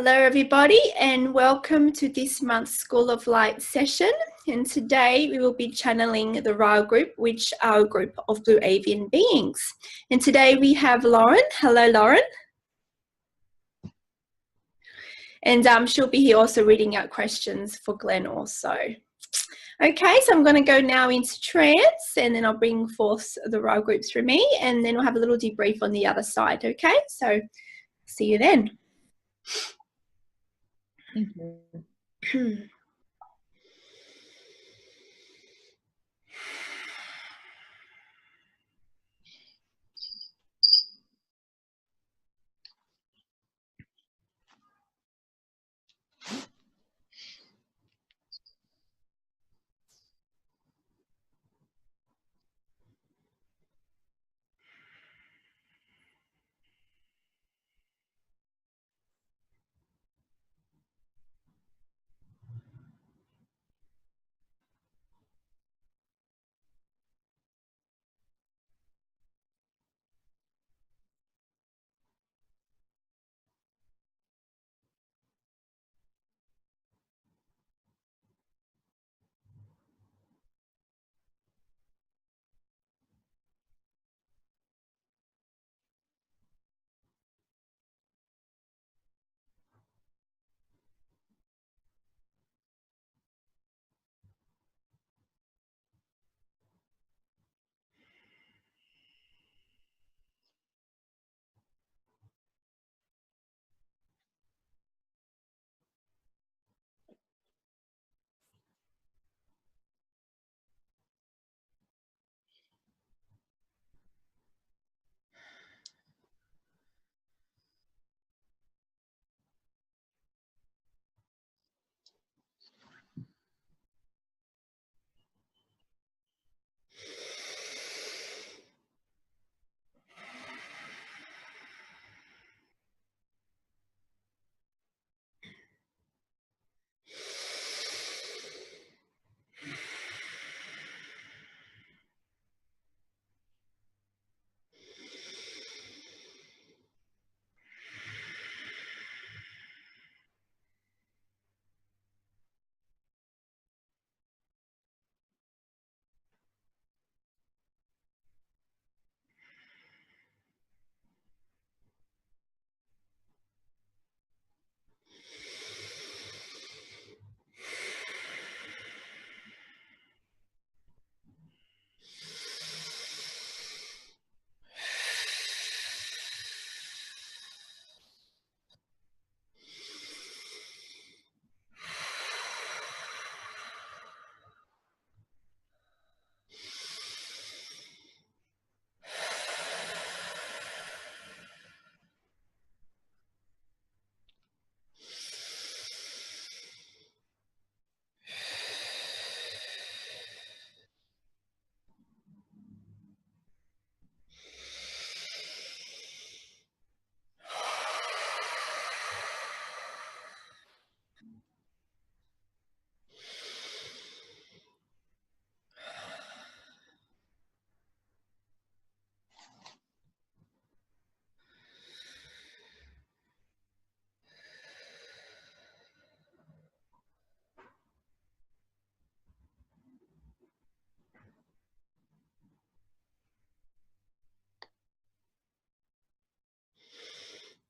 Hello everybody and welcome to this month's School of Light session, and today we will be channeling the Ra Group, which are a group of Blue Avian beings. And today we have Lauren. Hello Lauren. And she'll be here also reading out questions for Glenn also. Okay, so I'm going to go now into trance and then I'll bring forth the Ra Group through me, and then we'll have a little debrief on the other side, okay? So see you then. Thank you.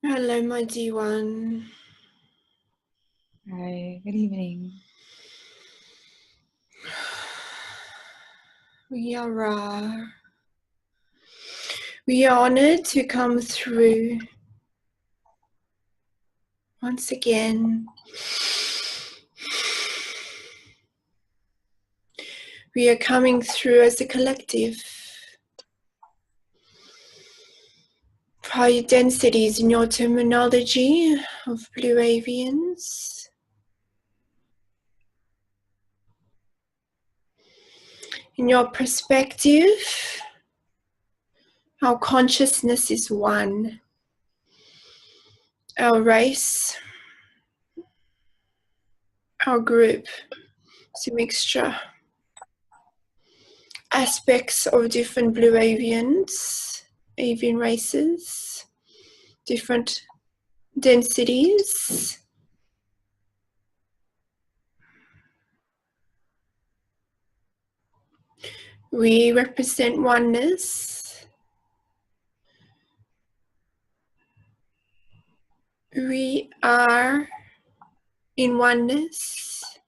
Hello, my dear one. Hi, good evening. We are Ra. We are honored to come through once again. We are coming through as a collective. Higher densities in your terminology of Blue Avians. In your perspective, our consciousness is one. Our race, our group, is a mixture. Aspects of different Blue Avians, avian races, different densities, We represent oneness. We are in oneness.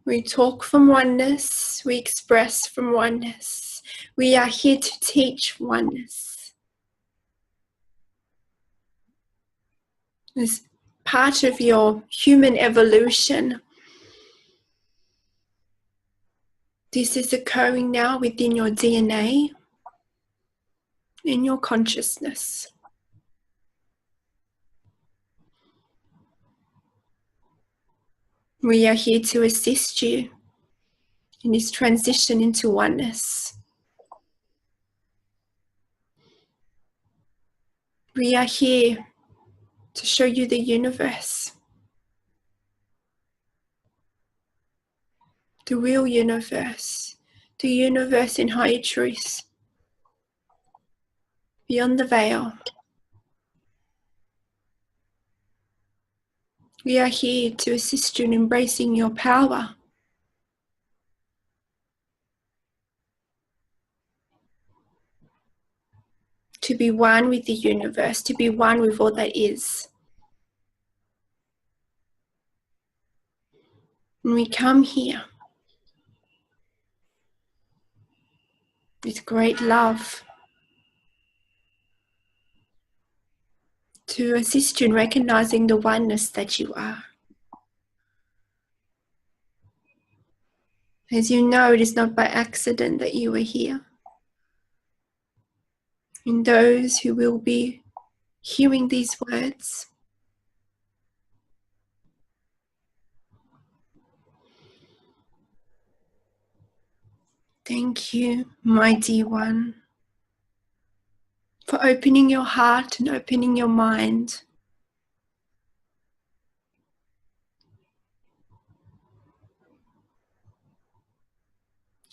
We talk from oneness. We express from oneness. We are here to teach oneness. As part of your human evolution, this is occurring now within your DNA, in your consciousness. We are here to assist you in this transition into oneness. We are here to show you the universe, the real universe, the universe in higher truth, beyond the veil. We are here to assist you in embracing your power, to be one with the universe, to be one with all that is. And we come here with great love to assist you in recognizing the oneness that you are. As you know, it is not by accident that you are here. And those who will be hearing these words, thank you, my dear one, for opening your heart and opening your mind.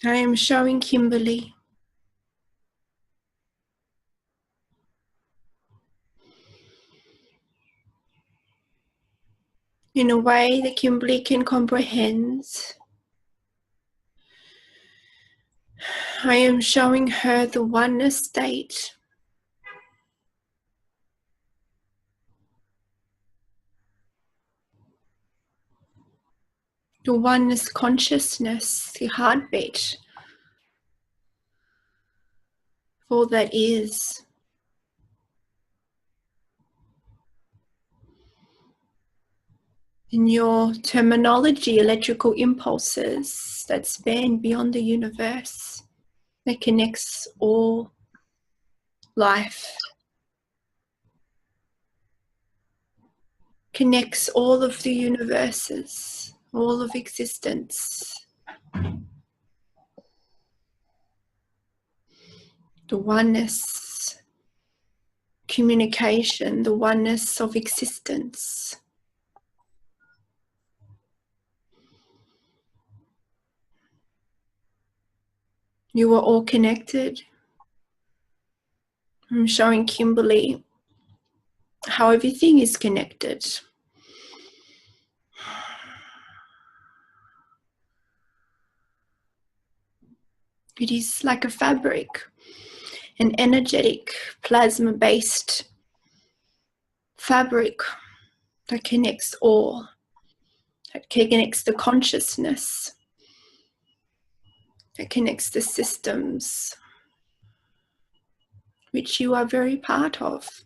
I am showing Kimberly in a way that Kimberly can comprehend. I am showing her the oneness state, the oneness consciousness, the heartbeat of all that is. In your terminology, electrical impulses that span beyond the universe, that connects all life, connects all of the universes, all of existence. The oneness communication, the oneness of existence. You are all connected. I'm showing Kimberly how everything is connected. It is like a fabric, an energetic, plasma-based fabric that connects all, that connects the consciousness, that connects the systems, which you are very part of,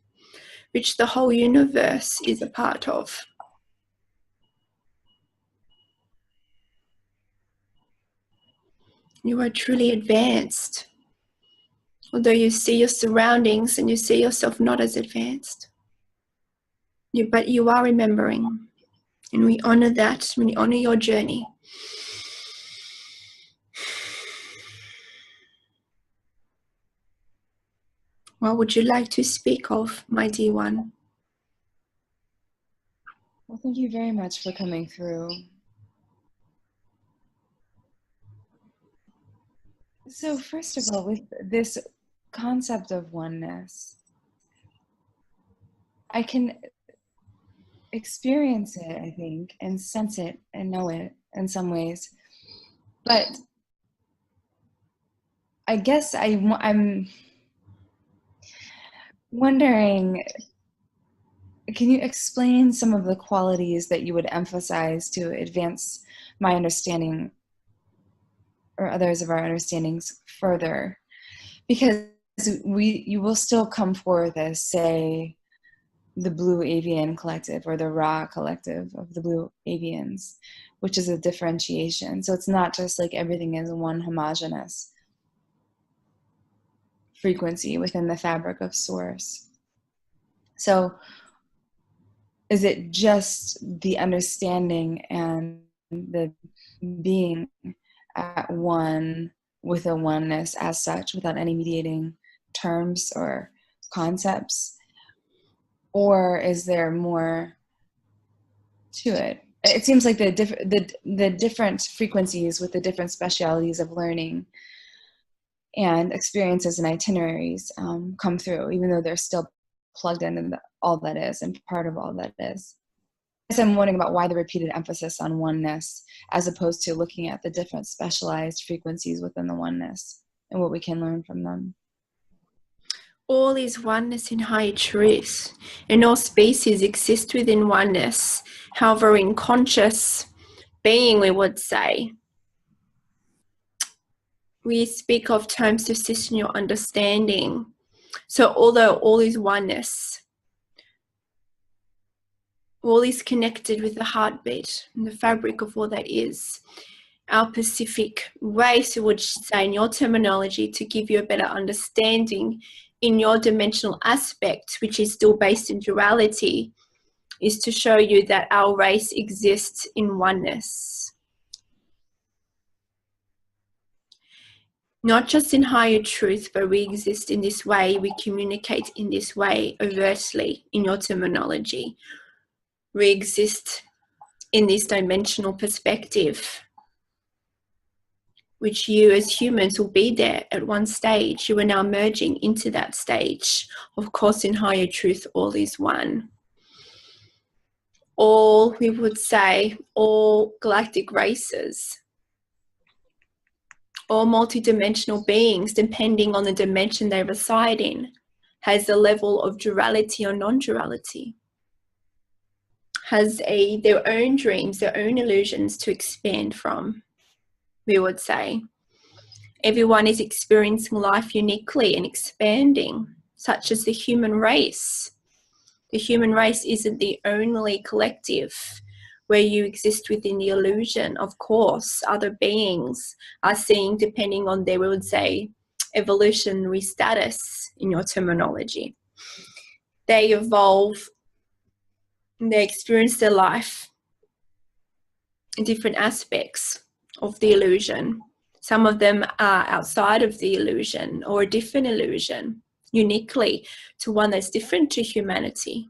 which the whole universe is a part of. You are truly advanced, although you see your surroundings and you see yourself not as advanced. But you are remembering, and we honor that, we honor your journey. What would you like to speak of, my dear one? Well, thank you very much for coming through. So first of all, with this concept of oneness, I can experience it, I think, and sense it and know it in some ways. But I guess I'm wondering, can you explain some of the qualities that you would emphasize to advance my understanding or others of our understandings further? Because you will still come forth as, say, the Blue Avian Collective or the Ra Collective of the Blue Avians, which is a differentiation. So it's not just like everything is one homogeneous frequency within the fabric of Source. So is it just the understanding and the being at one with a oneness as such, without any mediating terms or concepts? Or is there more to it? It seems like the different frequencies with the different specialities of learning and experiences and itineraries come through, even though they're still plugged into all that is and part of all that is. So I'm wondering about why the repeated emphasis on oneness as opposed to looking at the different specialized frequencies within the oneness and what we can learn from them. All is oneness in higher truth, and all species exist within oneness. However, in conscious being, we would say, we speak of terms to assist in your understanding. So although all is oneness, all is connected with the heartbeat and the fabric of all that is. Our Pacific race, we would say in your terminology, to give you a better understanding in your dimensional aspect, which is still based in duality, is to show you that our race exists in oneness. Not just in higher truth, but we exist in this way, we communicate in this way overtly in your terminology. We exist in this dimensional perspective, which you as humans will be there at one stage. You are now merging into that stage. Of course, in higher truth, all is one. All, we would say, all galactic races, all multidimensional beings, depending on the dimension they reside in, has a level of duality or non-duality, has their own dreams, their own illusions to expand from, we would say. Everyone is experiencing life uniquely and expanding, such as the human race. The human race isn't the only collective where you exist within the illusion. Of course, other beings are seeing, depending on their, we would say, evolutionary status in your terminology. They evolve, they experience their life in different aspects of the illusion. Some of them are outside of the illusion or a different illusion, uniquely to one that's different to humanity.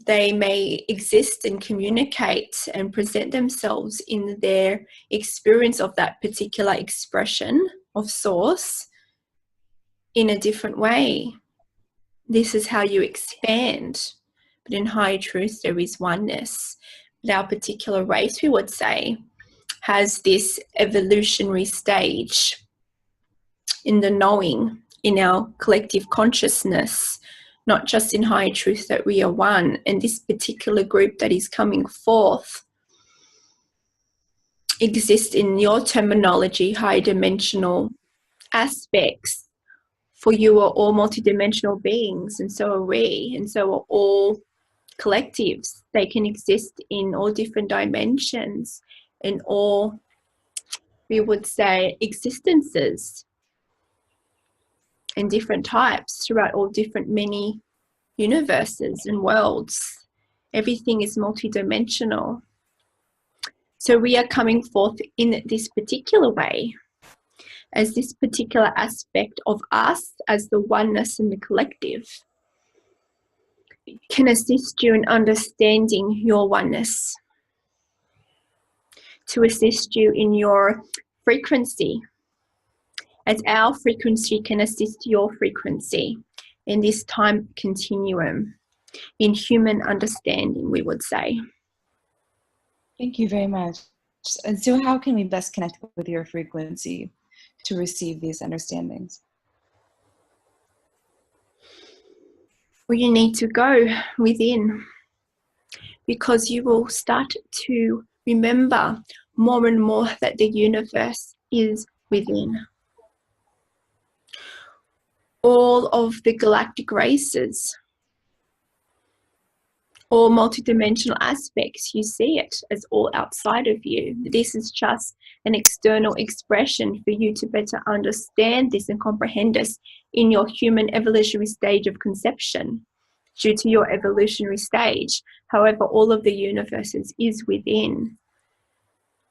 They may exist and communicate and present themselves in their experience of that particular expression of source in a different way. This is how you expand. But in higher truth, there is oneness. But our particular race, we would say, has this evolutionary stage in the knowing, in our collective consciousness, not just in higher truth that we are one. And this particular group that is coming forth exists in your terminology, high dimensional aspects. For you are all multidimensional beings, and so are we, and so are all collectives. They can exist in all different dimensions, in all, we would say, existences and different types throughout all different many universes and worlds. Everything is multidimensional. So we are coming forth in this particular way, as this particular aspect of us as the oneness and the collective can assist you in understanding your oneness, to assist you in your frequency, as our frequency can assist your frequency in this time continuum, in human understanding, we would say. Thank you very much. And so how can we best connect with your frequency to receive these understandings? Well, you need to go within, because you will start to remember more and more that the universe is within. All of the galactic races, all multidimensional aspects, you see it as all outside of you. This is just an external expression for you to better understand this and comprehend this in your human evolutionary stage of conception, due to your evolutionary stage. However, all of the universes is within.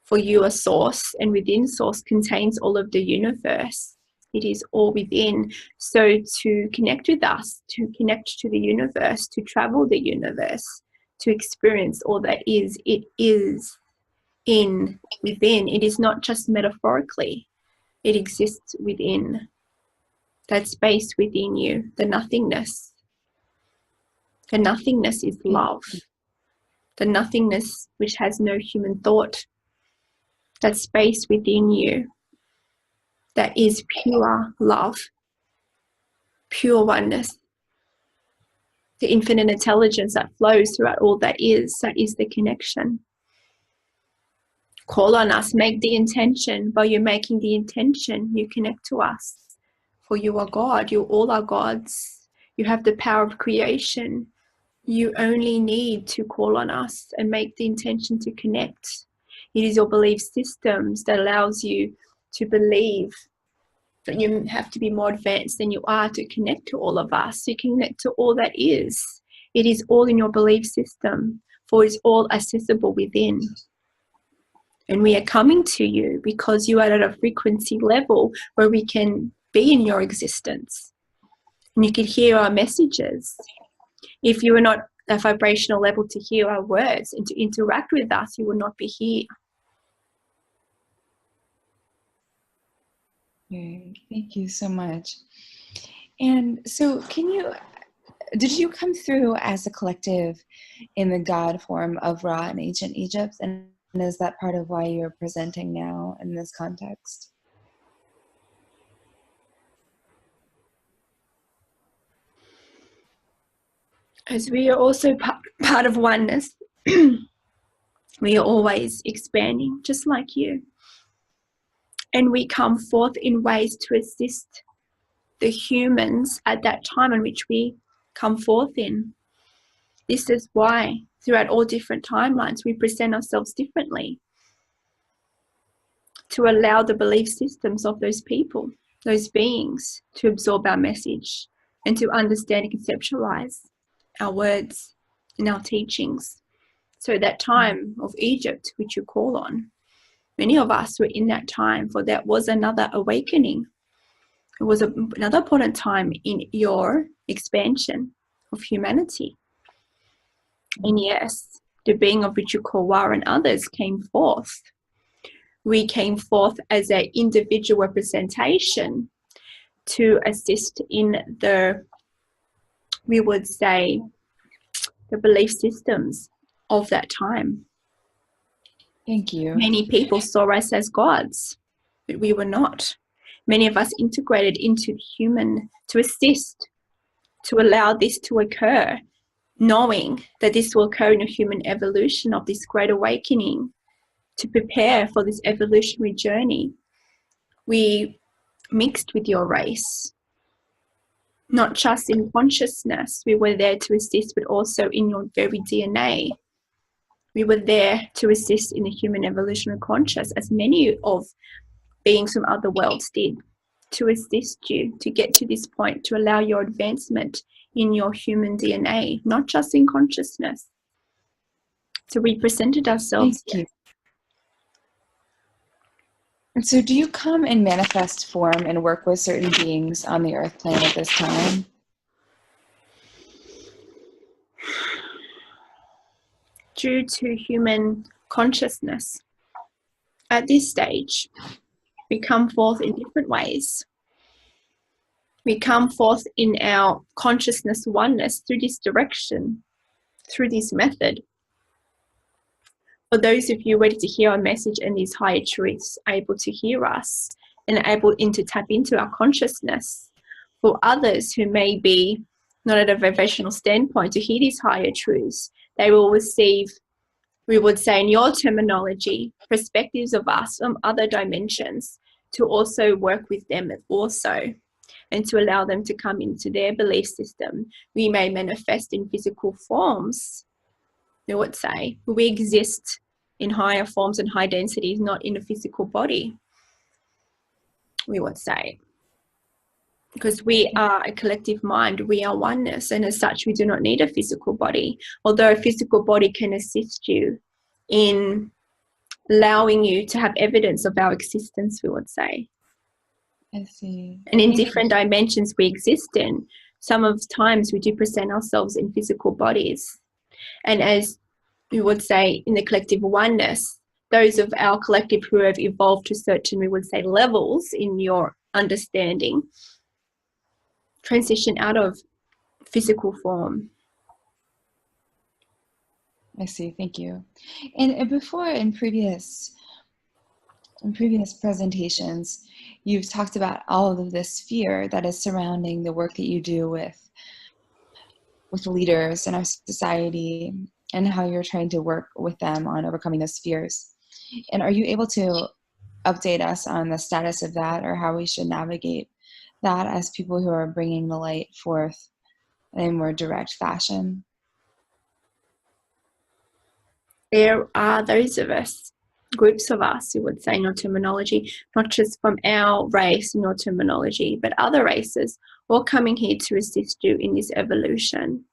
For you, a source, and within source contains all of the universe. It is all within. So to connect with us, to connect to the universe, to travel the universe, to experience all that is, it is within. It is not just metaphorically. It exists within. That space within you, the nothingness. The nothingness is love. The nothingness which has no human thought. That space within you that is pure love, pure oneness, the infinite intelligence that flows throughout all that is the connection. Call on us, make the intention. While you're making the intention, you connect to us. For you are God, you all are gods. You have the power of creation. You only need to call on us and make the intention to connect. It is your belief systems that allows you to believe that you have to be more advanced than you are to connect to all of us. You connect to all that is. It is all in your belief system, for it's all accessible within. And we are coming to you because you are at a frequency level where we can be in your existence. And you can hear our messages. If you are not a vibrational level to hear our words and to interact with us, you will not be here. Thank you so much. And so did you come through as a collective in the God form of Ra in ancient Egypt? And is that part of why you're presenting now in this context? As we are also part of oneness, we are always expanding, just like you. And we come forth in ways to assist the humans at that time in which we come forth in. This is why throughout all different timelines we present ourselves differently, to allow the belief systems of those people, those beings, to absorb our message and to understand and conceptualize our words and our teachings. So that time of Egypt, which you call on, many of us were in that time, for that was another awakening. It was another important time in your expansion of humanity. And yes, the being of which you call Ra and others came forth. We came forth as an individual representation to assist in the, we would say, the belief systems of that time. Thank you. Many people saw us as gods, but we were not. Many of us integrated into the human to assist, to allow this to occur, knowing that this will occur in a human evolution of this great awakening, to prepare for this evolutionary journey. We mixed with your race, not just in consciousness. We were there to assist, but also in your very DNA. We were there to assist in the human evolutionary conscious, as many of beings from other worlds did, to assist you to get to this point, to allow your advancement in your human DNA, not just in consciousness. So we presented ourselves. Thank you. And so do you come in manifest form and work with certain beings on the earth plane at this time? Due to human consciousness, at this stage, we come forth in different ways. We come forth in our consciousness oneness through this direction, through this method. For those of you ready to hear our message and these higher truths, able to hear us and able to tap into our consciousness. For others who may be not at a vibrational standpoint to hear these higher truths, they will receive, we would say in your terminology, perspectives of us from other dimensions to also work with them also, and to allow them to come into their belief system. We may manifest in physical forms, we would say. We exist in higher forms and high densities, not in a physical body, we would say. Because we are a collective mind, we are oneness, and as such we do not need a physical body, although a physical body can assist you in allowing you to have evidence of our existence, we would say. I see. And in different dimensions we exist in, some of times we do present ourselves in physical bodies, and as we would say in the collective oneness, those of our collective who have evolved to certain, we would say, levels in your understanding, transition out of physical form. I see. Thank you. And before, in previous presentations, you've talked about all of this fear that is surrounding the work that you do with leaders in our society, and how you're trying to work with them on overcoming those fears. And are you able to update us on the status of that, or how we should navigate that as people who are bringing the light forth in a more direct fashion? There are those of us, groups of us, who would say in your terminology, not just from our race in your terminology, but other races, all coming here to assist you in this evolution.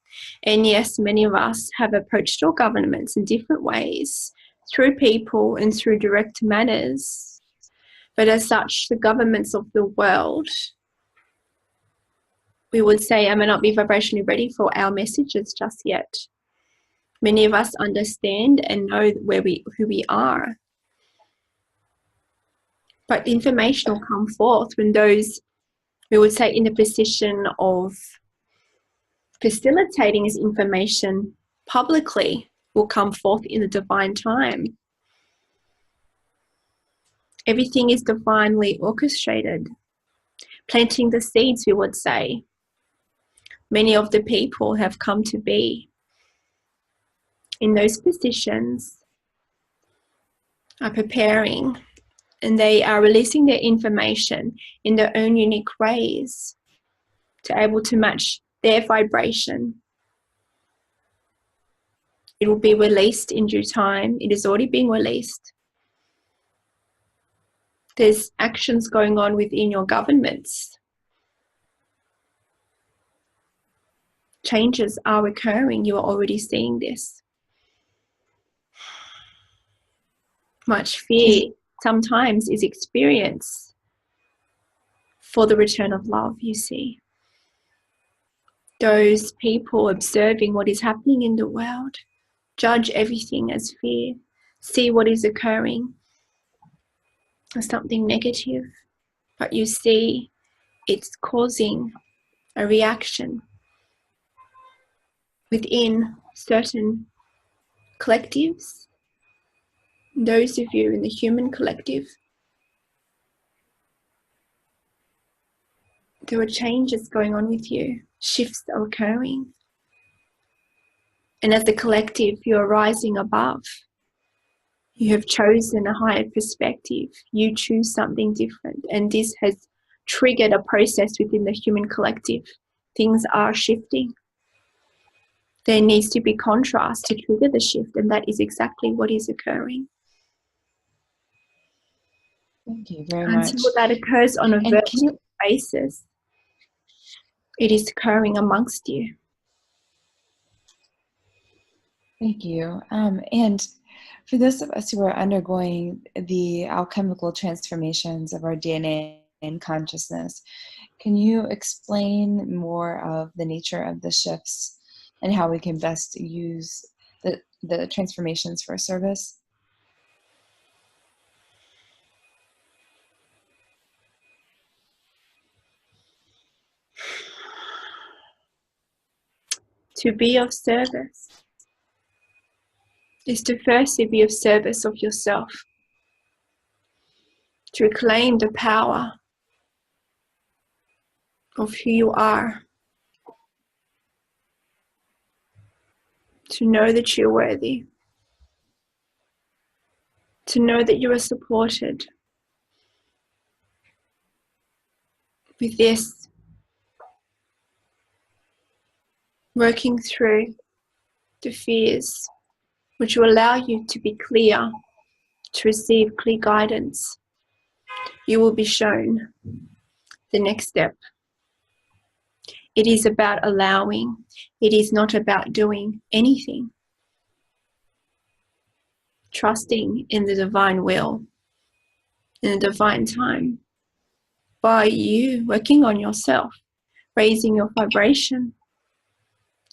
And yes, many of us have approached all governments in different ways, through people and through direct manners. But as such, the governments of the world, we would say, may not be vibrationally ready for our messages just yet. Many of us understand and know who we are. But information will come forth when those, we would say, in the position of facilitating this information publicly, will come forth in the divine time. Everything is divinely orchestrated. Planting the seeds, we would say. Many of the people have come to be in those positions, are preparing, and they are releasing their information in their own unique ways to able to match their vibration. It will be released in due time. It is already being released. There's actions going on within your governments. Changes are occurring. You are already seeing this. Much fear sometimes is experienced for the return of love, you see. Those people observing what is happening in the world judge everything as fear, see what is occurring as something negative, but you see it's causing a reaction within certain collectives. Those of you in the human collective, there are changes going on with you, shifts are occurring. And as a collective, you are rising above. You have chosen a higher perspective. You choose something different. And this has triggered a process within the human collective. Things are shifting. There needs to be contrast to trigger the shift, and that is exactly what is occurring. Thank you very much. Until that occurs on a virtual basis, it is occurring amongst you. Thank you. And for those of us who are undergoing the alchemical transformations of our DNA and consciousness, can you explain more of the nature of the shifts and how we can best use the transformations for service? To be of service, is to firstly be of service of yourself, to reclaim the power of who you are, to know that you're worthy, to know that you are supported. With this, working through the fears, which will allow you to be clear, to receive clear guidance, you will be shown the next step. It is about allowing. It is not about doing anything. Trusting in the divine will, in the divine time, by you working on yourself, raising your vibration.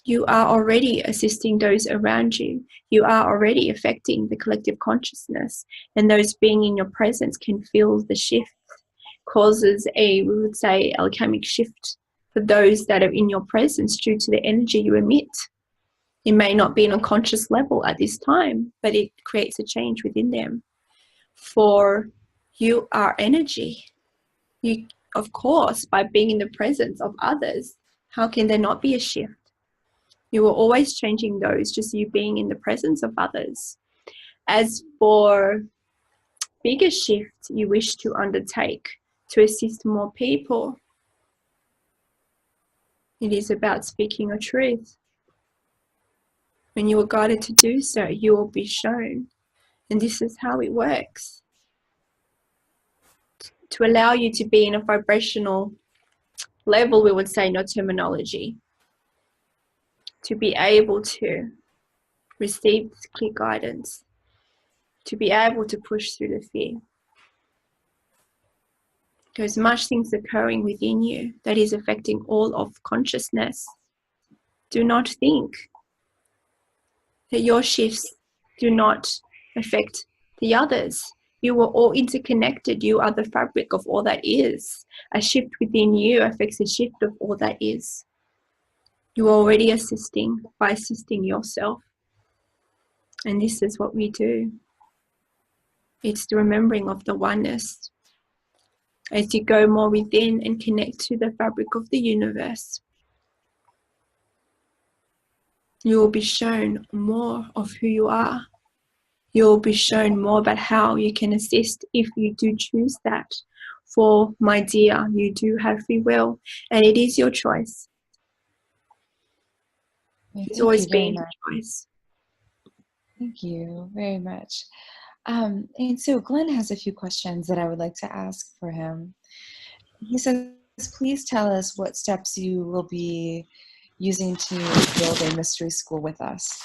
You are already assisting those around you. You are already affecting the collective consciousness, and those being in your presence can feel the shift, causes a, we would say, alchemic shift for those that are in your presence due to the energy you emit. It may not be on a conscious level at this time, but it creates a change within them. For you are energy. You, of course, by being in the presence of others, how can there not be a shift? You are always changing those, just you being in the presence of others. As for bigger shifts you wish to undertake to assist more people, it is about speaking a truth. When you are guided to do so, you will be shown. And this is how it works. To allow you to be in a vibrational level, we would say, no terminology. To be able to receive clear guidance. To be able to push through the fear. There's much things occurring within you that is affecting all of consciousness. Do not think that your shifts do not affect the others. You are all interconnected. You are the fabric of all that is. A shift within you affects a shift of all that is. You are already assisting by assisting yourself. And this is what we do. It's the remembering of the oneness. As you go more within and connect to the fabric of the universe, you will be shown more of who you are. You will be shown more about how you can assist if you do choose that. For, my dear, you do have free will, and it is your choice. It's always been your choice. Thank you very much. And so Glenn has a few questions that I would like to ask for him. He says, please tell us what steps you will be using to build a mystery school with us.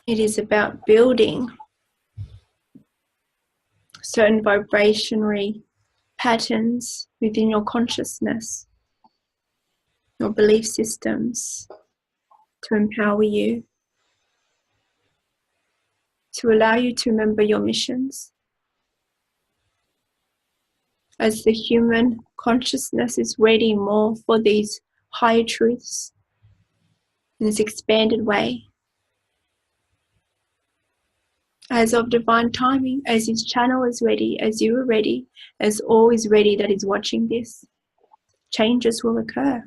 It is about building certain vibrationary patterns within your consciousness, your belief systems, to empower you, to allow you to remember your missions. As the human consciousness is ready more for these higher truths in this expanded way, as of divine timing, as his channel is ready, as you are ready, as all is ready that is watching this, changes will occur.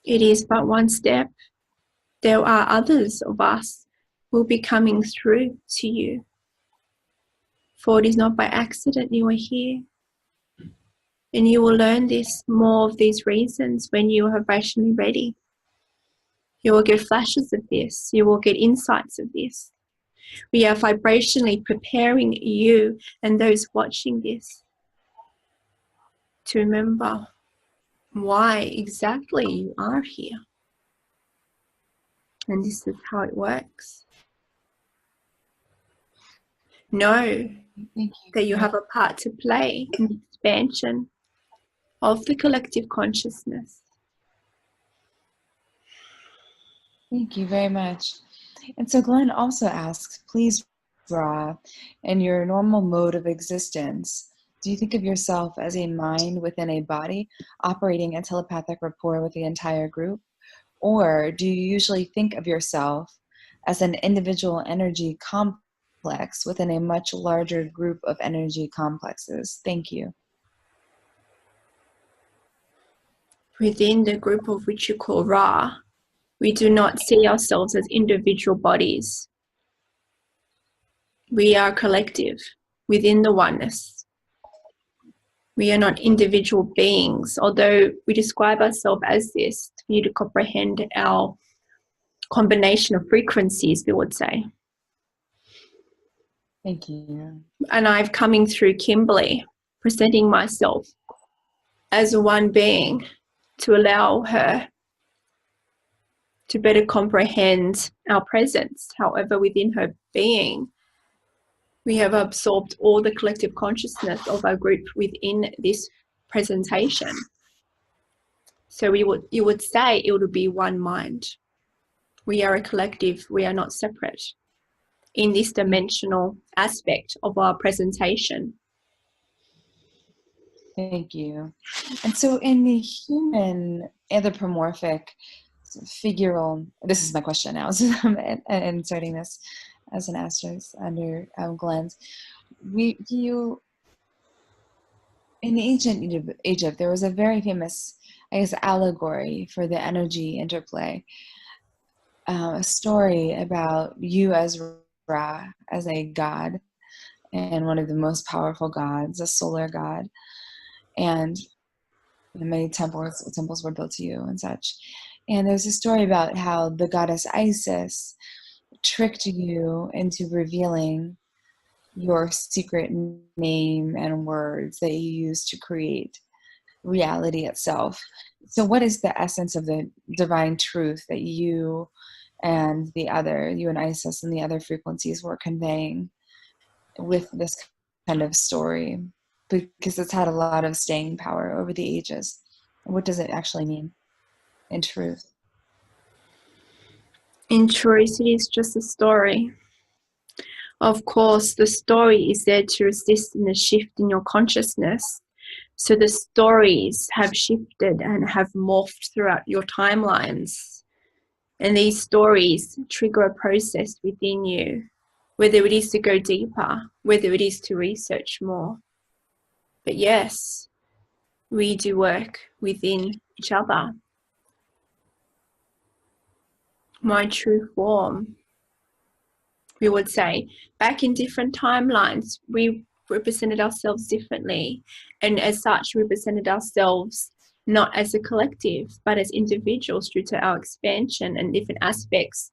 It is but one step. There are others of us who will be coming through to you. For it is not by accident you are here. And you will learn this, more of these reasons, when you are vibrationally ready. You will get flashes of this. You will get insights of this. We are vibrationally preparing you and those watching this to remember why exactly you are here. And this is how it works. Know that you have a part to play in the expansion of the collective consciousness. Thank you very much. And so Glenn also asks, please Ra, in your normal mode of existence, do you think of yourself as a mind within a body, operating a telepathic rapport with the entire group? Or do you usually think of yourself as an individual energy complex within a much larger group of energy complexes? Thank you. Within the group of which you call Ra, we do not see ourselves as individual bodies. We are collective within the oneness. We are not individual beings, although we describe ourselves as this for you to comprehend our combination of frequencies, we would say. Thank you. And I've coming through Kimberly, presenting myself as one being to allow her to better comprehend our presence. However, within her being, we have absorbed all the collective consciousness of our group within this presentation. So you would say it would be one mind. We are a collective, we are not separate in this dimensional aspect of our presentation. Thank you. And so in the human anthropomorphic figural, this is my question now, so I'm inserting this as an asterisk under Glenn's. In ancient Egypt, there was a very famous, I guess, allegory for the energy interplay. A story about you as Ra, as a god, and one of the most powerful gods, a solar god, and many temples were built to you and such. And there's a story about how the goddess Isis tricked you into revealing your secret name and words that you use to create reality itself. So what is the essence of the divine truth that you and Isis and the other frequencies were conveying with this kind of story? Because it's had a lot of staying power over the ages. What does it actually mean in truth? In truth, it is just a story. Of course, the story is there to assist in the shift in your consciousness. So the stories have shifted and have morphed throughout your timelines. And these stories trigger a process within you, whether it is to go deeper, whether it is to research more. But yes, we do work within each other. My true form, we would say, back in different timelines, we represented ourselves differently. And as such, we represented ourselves not as a collective, but as individuals due to our expansion and different aspects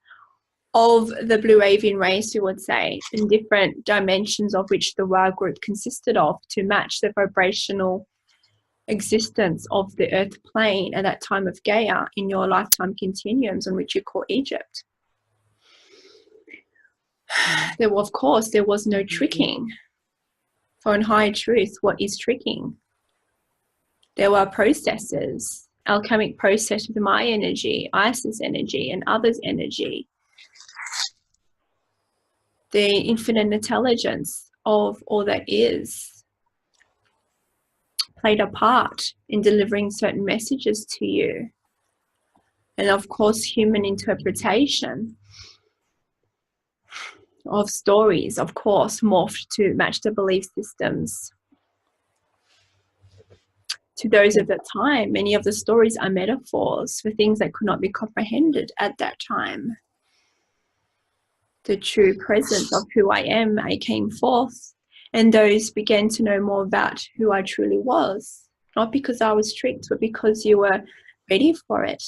of the Blue Avian race, we would say, in different dimensions of which the Ra group consisted of to match the vibrational existence of the earth plane at that time of Gaia in your lifetime continuums on which you call Egypt. Of course, there was no tricking. For in high truth, what is tricking? There were processes, alchemic process with my energy, Isis energy, and others' energy. The infinite intelligence of all that is played a part in delivering certain messages to you. And of course, human interpretation of stories, of course, morphed to match the belief systems to those of that time. Many of the stories are metaphors for things that could not be comprehended at that time. The true presence of who I am, I came forth, and those began to know more about who I truly was, not because I was tricked, but because you were ready for it,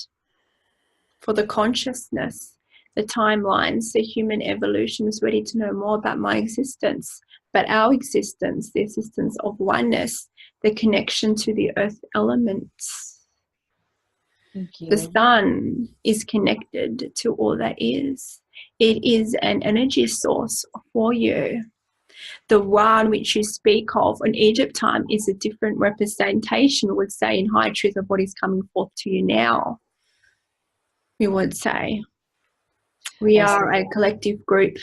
for the consciousness, the timelines, the human evolution was ready to know more about my existence, but our existence, the existence of oneness, the connection to the earth elements. Thank you. The sun is connected to all that is. It is an energy source for you. The one which you speak of in Egypt time is a different representation, we would say, in high truth of what is coming forth to you now. We would say we are a collective group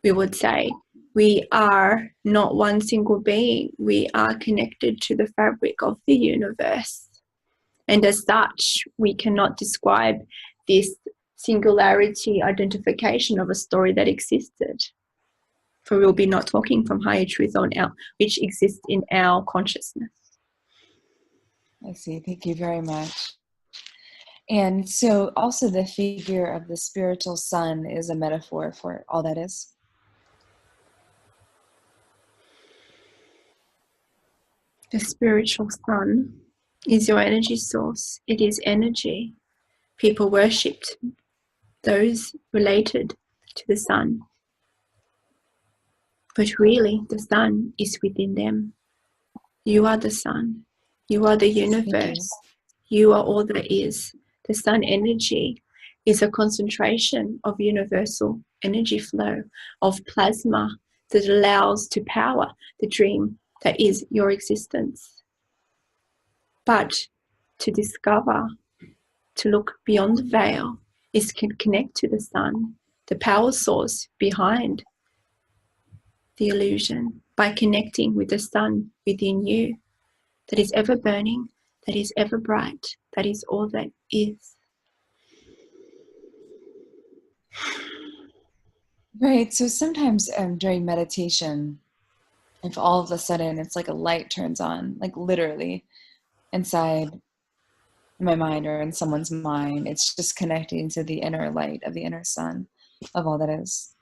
we would say. We are not one single being. We are connected to the fabric of the universe. And as such, we cannot describe this singularity identification of a story that existed. For we'll be not talking from higher truth on our, which exists in our consciousness. I see. Thank you very much. And so also the figure of the spiritual sun is a metaphor for all that is. The spiritual sun is your energy source. It is energy. People worshipped those related to the sun. But really, the sun is within them. You are the sun. You are the universe. You are all there is. The sun energy is a concentration of universal energy flow, of plasma that allows to power the dream that is your existence. But to discover, to look beyond the veil, is to connect to the sun, the power source behind the illusion, by connecting with the sun within you that is ever burning, that is ever bright, that is all that is. Right. So sometimes during meditation, if all of a sudden it's like a light turns on, like literally inside my mind or in someone's mind, it's just connecting to the inner light of the inner sun of all that is.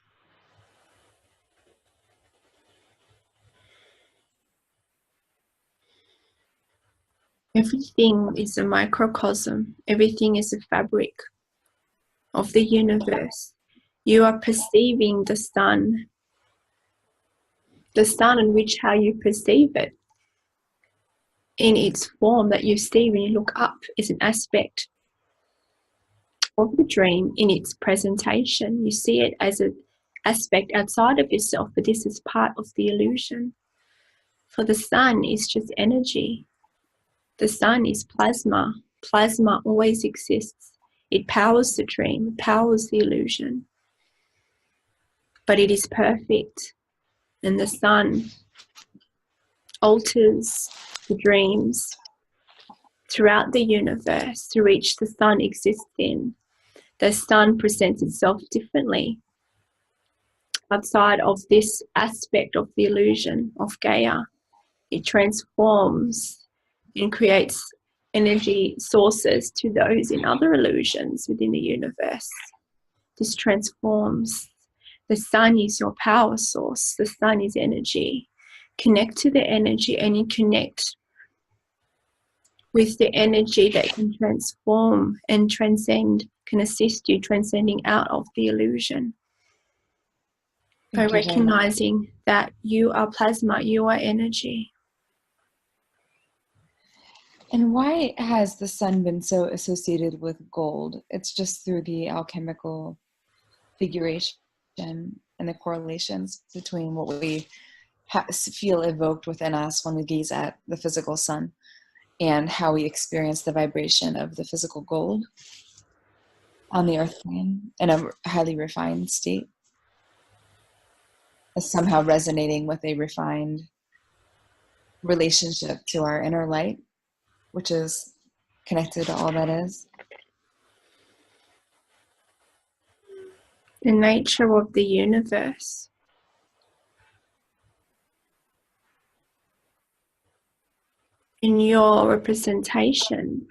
Everything is a microcosm. Everything is a fabric of the universe. You are perceiving the sun in which how you perceive it in its form that you see when you look up is an aspect of the dream in its presentation. You see it as an aspect outside of yourself, but this is part of the illusion. For the sun is just energy. The sun is plasma. Plasma always exists. It powers the dream, it powers the illusion. But it is perfect. And the sun alters the dreams throughout the universe to reach the sun exists in. The sun presents itself differently outside of this aspect of the illusion of Gaia. It transforms and creates energy sources to those in other illusions within the universe. This transforms. The sun is your power source. The sun is energy. Connect to the energy and you connect with the energy that can transform and transcend, can assist you transcending out of the illusion. By recognizing that you are plasma, you are energy. And why has the sun been so associated with gold? It's just through the alchemical figuration and the correlations between what we feel evoked within us when we gaze at the physical sun and how we experience the vibration of the physical gold on the earth plane in a highly refined state, is somehow resonating with a refined relationship to our inner light, which is connected to all that is. The nature of the universe. In your representation,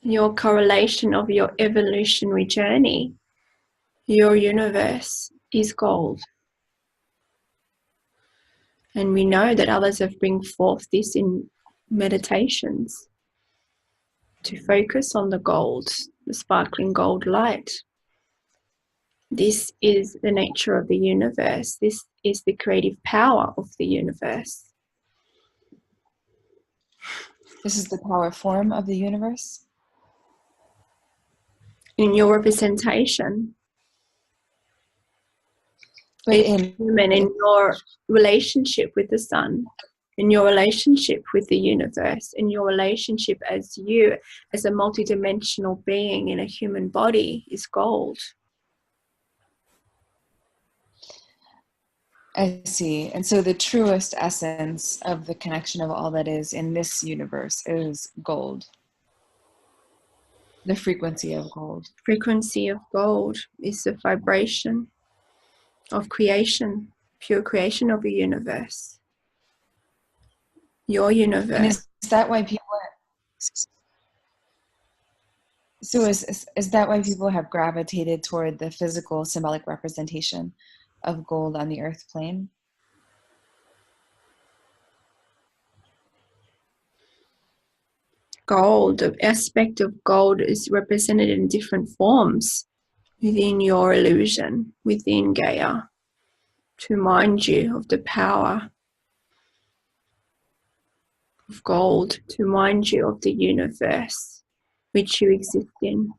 your correlation of your evolutionary journey, your universe is gold. And we know that others have bring forth this in meditations to focus on the gold, the sparkling gold light. This is the nature of the universe. This is the creative power of the universe. This is the power form of the universe. In your representation, But in your relationship with the sun, in your relationship with the universe, in your relationship as you, as a multidimensional being in a human body, is gold. I see. And so the truest essence of the connection of all that is in this universe is gold, the frequency of gold. Frequency of gold is the vibration of creation, pure creation of a universe. Your universe. And is that why people is that why people have gravitated toward the physical symbolic representation of gold on the earth plane? Gold, the aspect of gold is represented in different forms within your illusion, within Gaia, to remind you of the power of gold, to remind you of the universe which you exist in.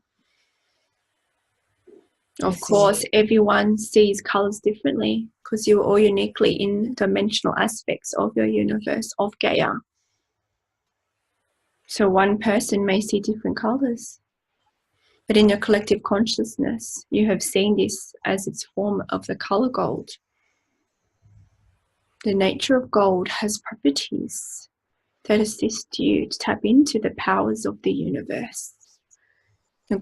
Of course, everyone sees colors differently because you're all uniquely in dimensional aspects of your universe, of Gaia. So one person may see different colors, but in your collective consciousness, you have seen this as its form of the color gold. The nature of gold has properties that assist you to tap into the powers of the universe. The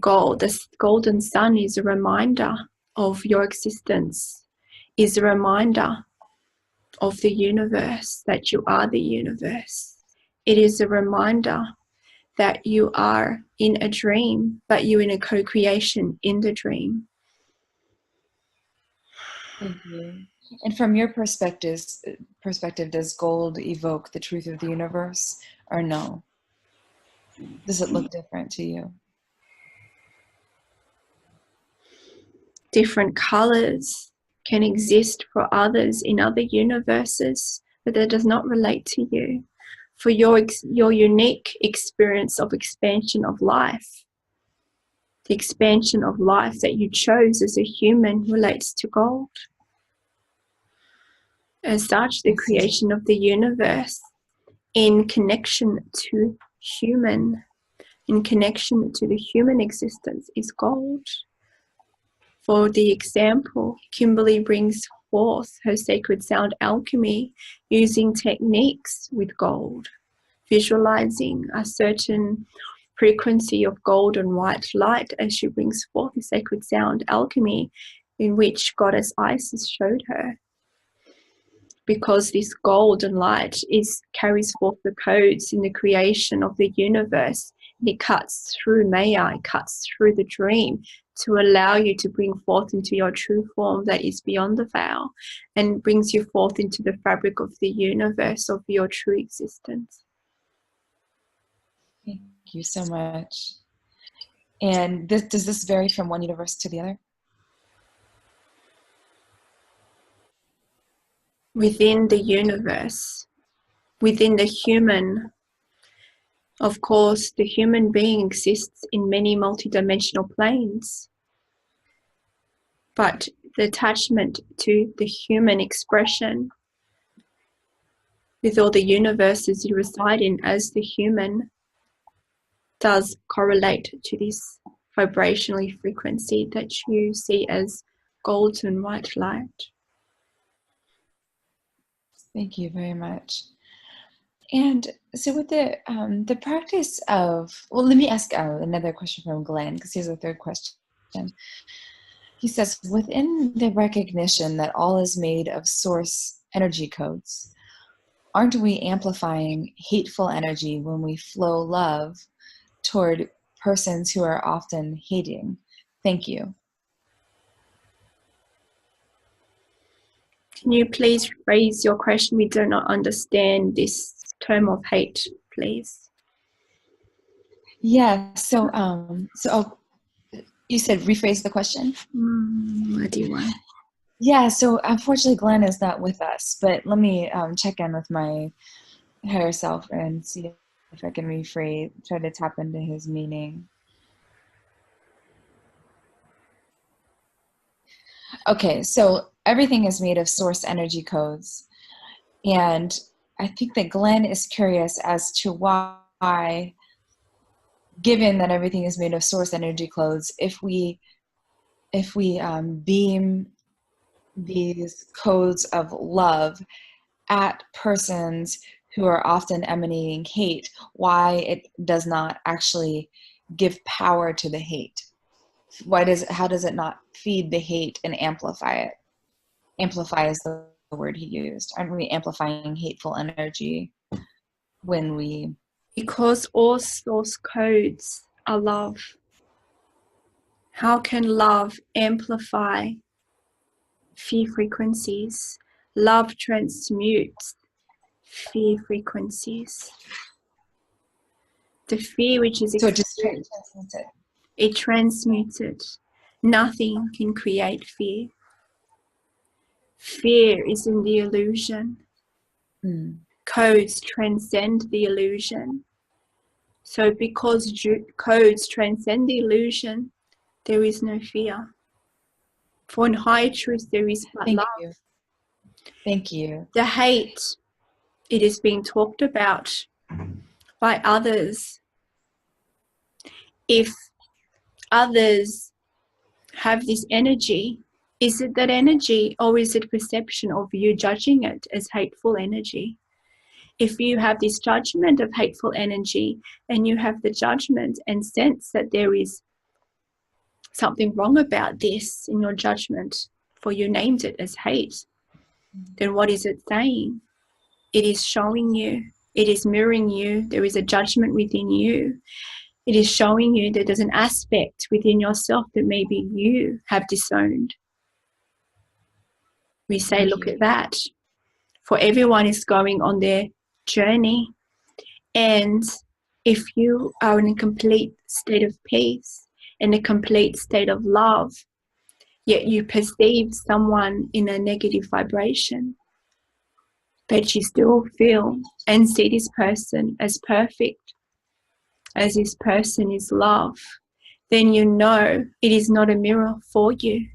golden sun is a reminder of your existence, is a reminder of the universe, that you are the universe. It is a reminder that you are in a dream, but you're in a co-creation in the dream. Thank you. And from your perspective, does gold evoke the truth of the universe or no? Does it look different to you? Different colors can exist for others in other universes, but that does not relate to you. For your unique experience of expansion of life, the expansion of life that you chose as a human relates to gold. As such, the creation of the universe in connection to human, in connection to the human existence is gold. For the example, Kimberly brings forth her sacred sound alchemy using techniques with gold, visualizing a certain frequency of gold and white light as she brings forth the sacred sound alchemy in which Goddess Isis showed her. Because this golden light carries forth the codes in the creation of the universe, and it cuts through Maya, it cuts through the dream to allow you to bring forth into your true form that is beyond the veil, and brings you forth into the fabric of the universe of your true existence. Thank you so much. And does this vary from one universe to the other? Within the universe, within the human, of course, the human being exists in many multidimensional planes. But the attachment to the human expression with all the universes you reside in as the human does correlate to this vibrational frequency that you see as golden white light. Thank you very much. And so with the practice of, well, let me ask another question from Glenn, because here's a third question. He says, within the recognition that all is made of source energy codes, aren't we amplifying hateful energy when we flow love toward persons who are often hating? Thank you. Can you please phrase your question? We do not understand this term of hate, please. Yeah, so you said rephrase the question? What do you want? Yeah, so unfortunately Glenn is not with us, but let me check in with my higher self and see if I can rephrase, try to tap into his meaning. Okay, so everything is made of source energy codes. And I think that Glenn is curious as to why, given that everything is made of source energy codes, if we beam these codes of love at persons who are often emanating hate, why it does not actually give power to the hate. How does it not feed the hate and amplify it? Amplify is the word he used. Aren't we amplifying hateful energy when we... Because all source codes are love. How can love amplify fear frequencies? Love transmutes fear frequencies. The fear which is So it just experienced, transmits it. it transmutes it. Nothing can create fear. Fear is in the illusion. Codes transcend the illusion. So because codes transcend the illusion, there is no fear. For in higher truth, there is but love. Thank you. The hate, it is being talked about by others. If others have this energy, is it that energy, or is it perception of you judging it as hateful energy? If you have this judgment of hateful energy, and you have the judgment and sense that there is something wrong about this in your judgment, for you named it as hate, then what is it saying? It is showing you, it is mirroring you, there is a judgment within you. It is showing you that there's an aspect within yourself that maybe you have disowned. We say, look at that. For everyone is going on their journey. And if you are in a complete state of peace, in a complete state of love, yet you perceive someone in a negative vibration, but you still feel and see this person as perfect, as this person is love, then you know it is not a mirror for you.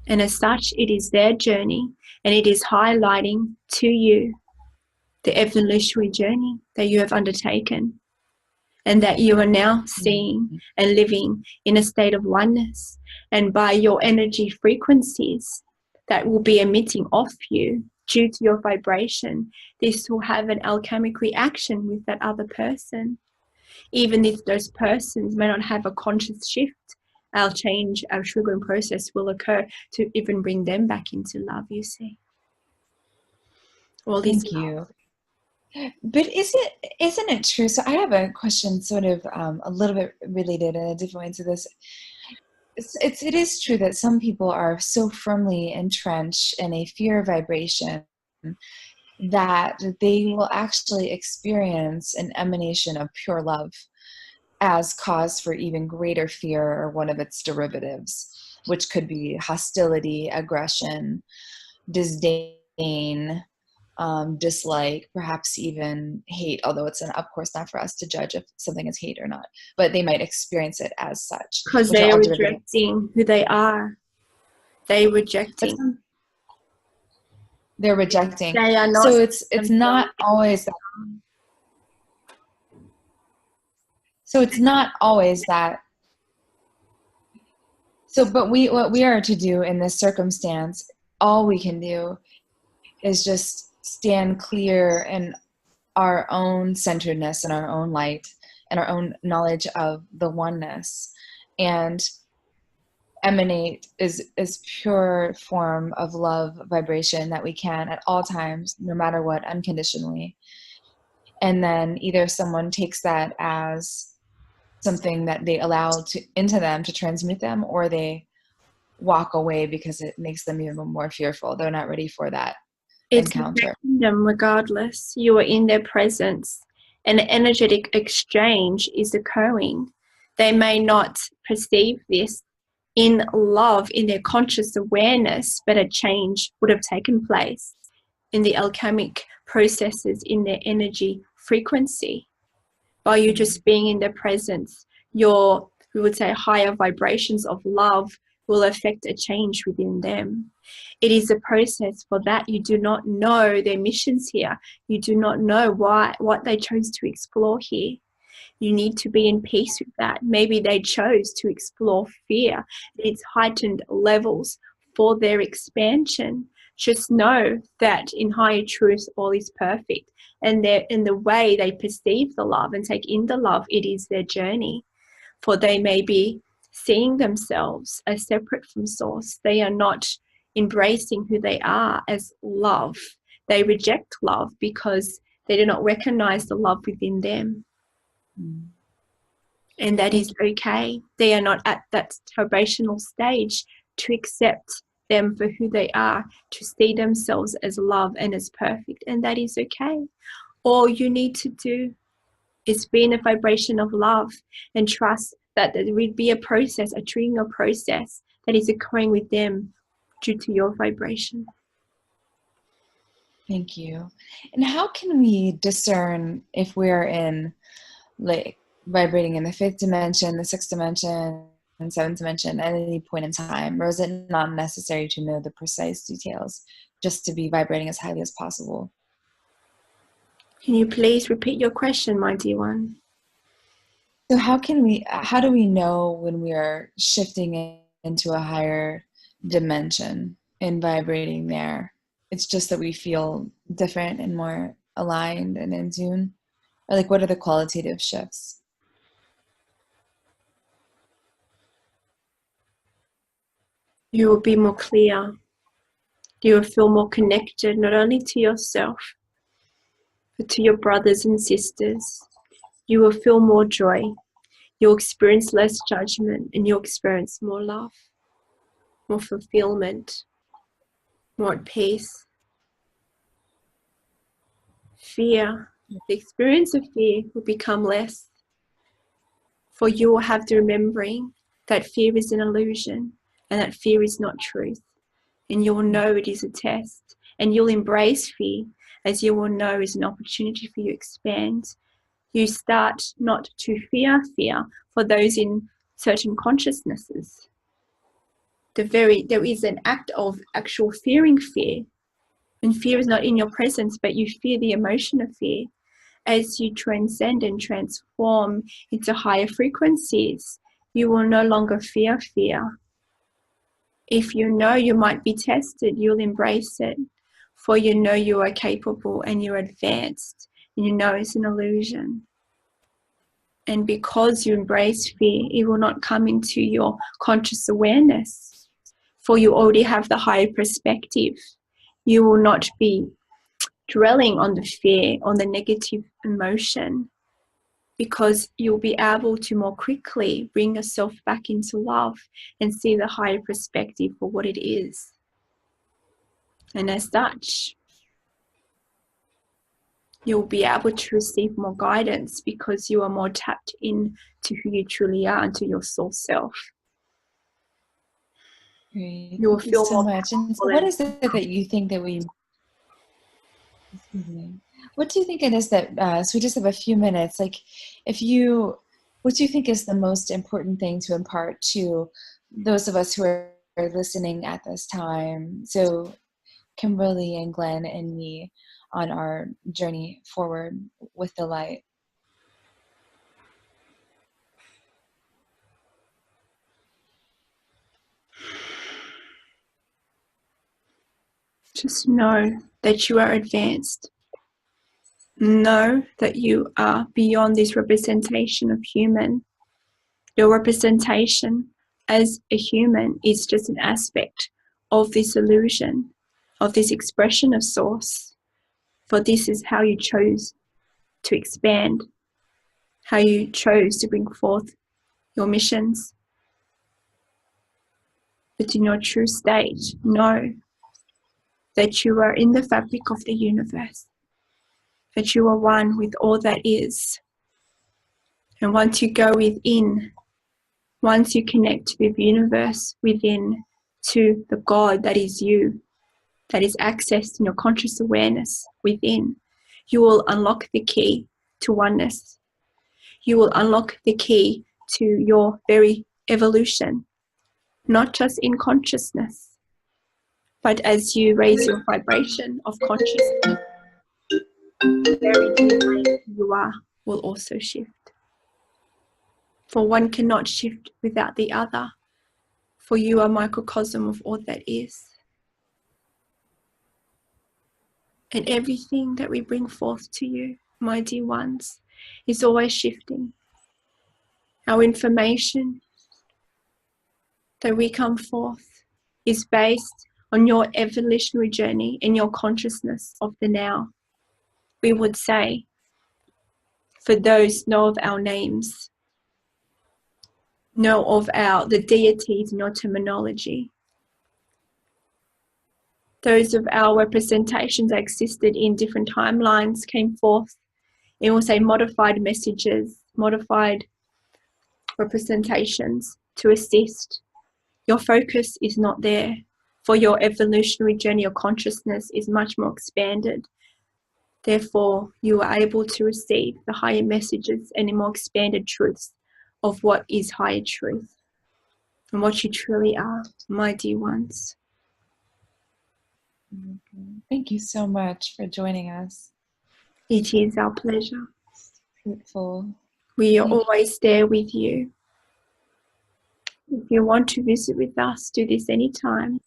And as such, it is their journey, and it is highlighting to you the evolutionary journey that you have undertaken, and that you are now seeing and living in a state of oneness. And by your energy frequencies that will be emitting off you due to your vibration, this will have an alchemic reaction with that other person. Even if those persons may not have a conscious shift, our change, our triggering process will occur to even bring them back into love, you see. Thank you. But isn't it true? So I have a question sort of a little bit related in a different way to this. It is true that some people are so firmly entrenched in a fear vibration that they will actually experience an emanation of pure love as cause for even greater fear, or one of its derivatives, which could be hostility, aggression, disdain, dislike, perhaps even hate, although it's of course not for us to judge if something is hate or not, but they might experience it as such. Because they are rejecting who they are. They're rejecting. They're rejecting. They are not. So it's not always that. So it's not always that. So, but what we are to do in this circumstance, all we can do is just stand clear in our own centeredness and our own light and our own knowledge of the oneness, and emanate is pure form of love vibration that we can at all times, no matter what, unconditionally. And then either someone takes that as something that they allow into them to transmute them, or they walk away because it makes them even more fearful. They're not ready for that encounter. It's them regardless. You are in their presence, and an energetic exchange is occurring. They may not perceive this in love, in their conscious awareness, but a change would have taken place in the alchemic processes in their energy frequency. By you just being in their presence, your, we would say, higher vibrations of love will affect a change within them. It is a process for that. You do not know their missions here. You do not know what they chose to explore here. You need to be in peace with that. Maybe they chose to explore fear at its heightened levels for their expansion. Just know that in higher truth, all is perfect. And in the way they perceive the love and take in the love, it is their journey. For they may be seeing themselves as separate from source. They are not embracing who they are as love. They reject love because they do not recognize the love within them. And that is okay. They are not at that vibrational stage to accept them for who they are, to see themselves as love and as perfect, and that is okay. All you need to do is be in a vibration of love and trust that there will be a process, a triggering process that is occurring with them due to your vibration. Thank you. And how can we discern if we're in, like, vibrating in the 5th dimension, the 6th dimension, and 7th dimension at any point in time? Or is it not necessary to know the precise details, just to be vibrating as highly as possible? Can you please repeat your question, my dear one? So how do we know when we are shifting into a higher dimension and vibrating there? It's just that we feel different and more aligned and in tune? Or, like, what are the qualitative shifts? You will be more clear. You will feel more connected, not only to yourself, but to your brothers and sisters. You will feel more joy. You'll experience less judgment, and you'll experience more love, more fulfillment, more at peace. Fear, the experience of fear will become less, for you will have the remembering that fear is an illusion and that fear is not truth. And you will know it is a test, and you'll embrace fear, as you will know is an opportunity for you to expand. You start not to fear for those in certain consciousnesses. There is an act of actual fearing fear, and fear is not in your presence, but you fear the emotion of fear. As you transcend and transform into higher frequencies, you will no longer fear fear. If you know you might be tested, you'll embrace it, for you know you are capable and you're advanced, and you know it's an illusion. And because you embrace fear, it will not come into your conscious awareness, for you already have the higher perspective. You will not be dwelling on the fear, on the negative emotion, because you'll be able to more quickly bring yourself back into love and see the higher perspective for what it is. And as such, you'll be able to receive more guidance because you are more tapped in to who you truly are and to your soul self. Great. You will Thank you feel so more much. And so what is it that you think that we... Excuse me. What do you think it is that, so we just have a few minutes, like, what do you think is the most important thing to impart to those of us who are listening at this time? So Kimberly and Glenn and me on our journey forward with the light. Just know that you are advanced. Know that you are beyond this representation of human. Your representation as a human is just an aspect of this illusion, of this expression of source. For this is how you chose to expand, how you chose to bring forth your missions. But in your true state, know that you are in the fabric of the universe, that you are one with all that is. And once you go within, once you connect to the universe within, to the God that is you, that is accessed in your conscious awareness within, you will unlock the key to oneness. You will unlock the key to your very evolution, not just in consciousness, but as you raise your vibration of consciousness, the very DNA you are will also shift. For one cannot shift without the other. For you are a microcosm of all that is. And everything that we bring forth to you, my dear ones, is always shifting. Our information that we come forth is based on your evolutionary journey and your consciousness of the now. We would say, for those know of our names, know of the deities in your terminology, those of our representations that existed in different timelines came forth. It will say modified messages, modified representations to assist. Your focus is not there. For your evolutionary journey, your consciousness is much more expanded. Therefore, you are able to receive the higher messages and the more expanded truths of what is higher truth and what you truly are, my dear ones. Thank you so much for joining us. It is our pleasure. Fruitful. We are always there with you. If you want to visit with us, do this anytime.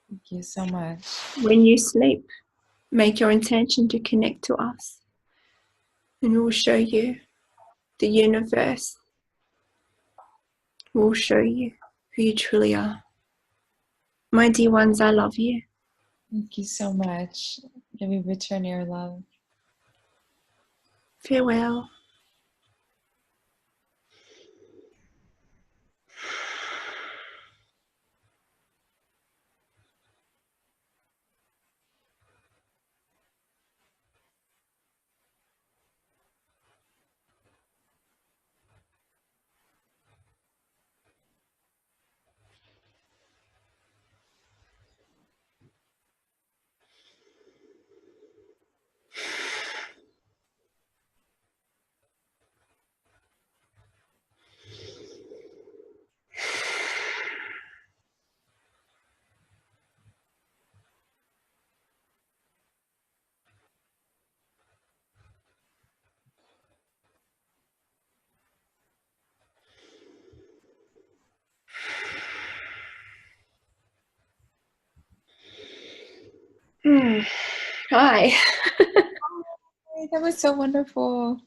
Thank you so much. When you sleep, make your intention to connect to us, and we will show you the universe. We will show you who you truly are. My dear ones, I love you. Thank you so much. May we return your love. Farewell. Hi. That was so wonderful.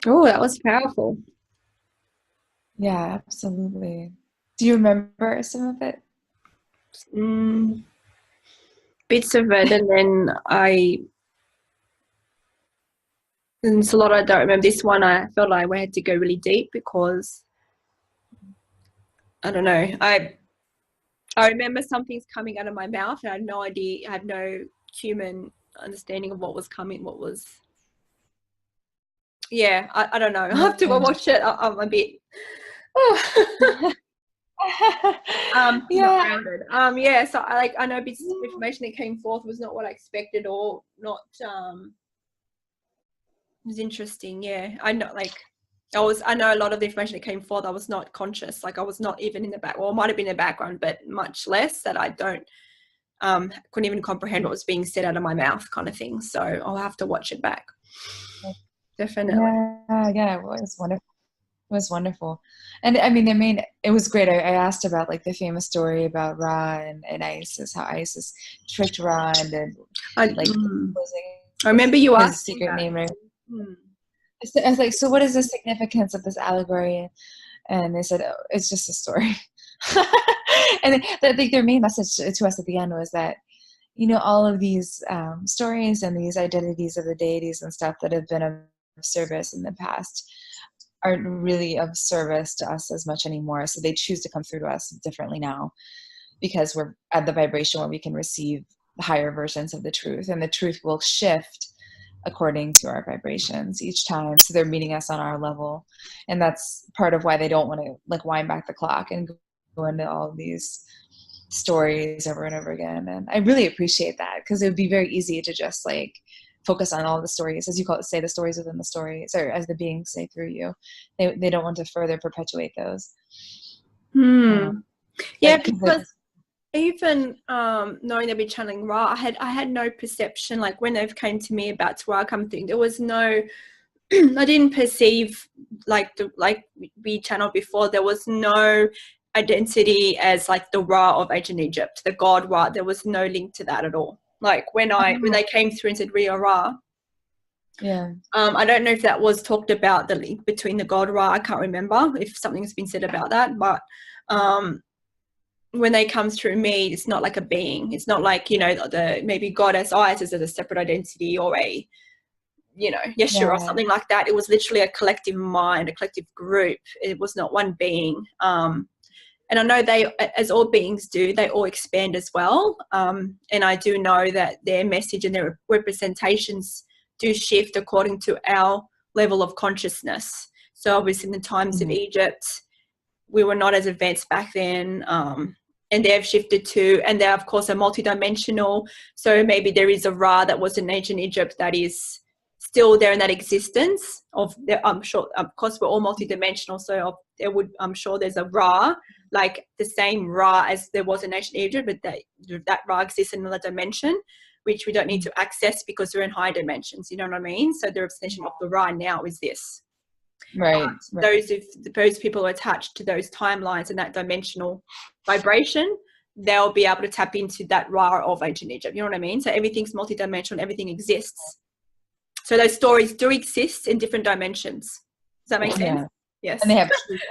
Oh, that was powerful. Yeah, absolutely. Do you remember some of it? Bits of it, and then there's a lot I don't remember. This one I felt like we had to go really deep because I don't know. I remember something's coming out of my mouth and I had no idea. I had no human understanding of what was coming. What was? Yeah, I don't know. I have to go watch it. I'm a bit. Yeah. Not grounded. Yeah. So I know bits of information that came forth was not what I expected or not. It was interesting. Yeah, I know. I know a lot of the information that came forth. I was not conscious. Like I was not even in the back. Well, it might have been in the background, but much less that I don't. Couldn't even comprehend what was being said out of my mouth, kind of thing. So I'll have to watch it back. Definitely. Yeah. It was wonderful. It was wonderful. And I mean, it was great. I asked about like the famous story about Ra and Isis, how Isis tricked Ra and then I remember you his asking secret that. name. Right? I was like, so what is the significance of this allegory? And they said, oh, it's just a story. And I think their main message to us at the end was that, all of these stories and these identities of the deities and stuff that have been of service in the past aren't really of service to us as much anymore. So they choose to come through to us differently now because we're at the vibration where we can receive the higher versions of the truth, and the truth will shift according to our vibrations each time. So they're meeting us on our level. And that's part of why they don't want to like wind back the clock and go into all these stories over and over again. And I really appreciate that because it would be very easy to just like focus on all the stories, as you call it, say the stories within the stories, or as the beings say through you. They don't want to further perpetuate those. Yeah, because even knowing they'd be channeling Ra, I had no perception, like when they've came to me about Ra come thing, there was no I didn't perceive, like we channeled before, there was no identity as like the Ra of ancient Egypt, the god Ra. There was no link to that at all. Like when they came through and said Ria Ra, yeah, I don't know if that was talked about, the link between the god Ra. I can't remember if something's been said about that, but when they come through me, it's not like a being. It's not like, the maybe goddess Isis as a separate identity, or a, Yeshua or something like that. It was literally a collective mind, a collective group. It was not one being. And I know they, as all beings do, they all expand as well. And I do know that their message and their representations do shift according to our level of consciousness. So obviously in the times of Egypt, we were not as advanced back then. And they have shifted to, and they're of course are multidimensional. So maybe there is a Ra that was in ancient Egypt that is still there in that existence of there. I'm sure, of course, we're all multidimensional. So I'm sure there's a Ra, like the same Ra as there was in ancient Egypt, but that Ra exists in another dimension, which we don't need to access because we're in higher dimensions. You know what I mean? So the representation of the Ra now is this. Right. Those people are attached to those timelines and that dimensional vibration, they'll be able to tap into that Ra of ancient Egypt. You know what I mean? So everything's multidimensional, everything exists. So those stories do exist in different dimensions. Does that make sense? Yeah. Yes. And they have truth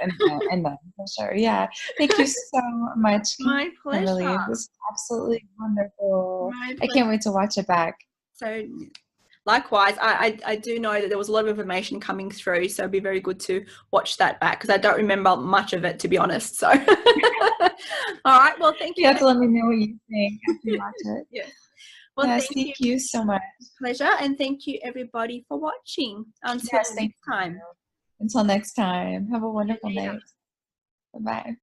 in them, for sure. Yeah. Thank you so much. My pleasure. Kimberly. It was absolutely wonderful. My I can't wait to watch it back. So likewise, I do know that there was a lot of information coming through, so it'd be very good to watch that back because I don't remember much of it, to be honest. So, all right. Well, thank you. You have to let me know what you think after you watch it. Yeah. Well, yes, thank you so much. Pleasure, and thank you everybody for watching. Until next time. Until next time. Have a wonderful night. Bye-bye.